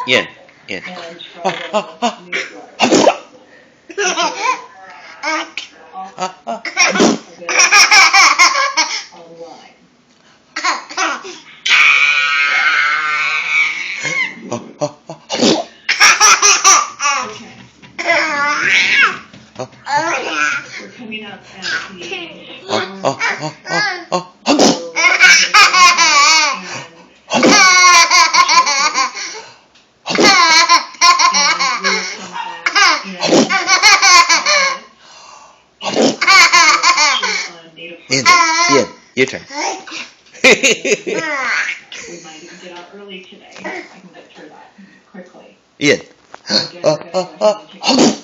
Ian, Ian. and try the newsletter. Available online. Okay. We're coming up at Ian, Ian, your turn. we might even get out early today. I can get through that quickly. Ian. Again, we're going to go ahead and take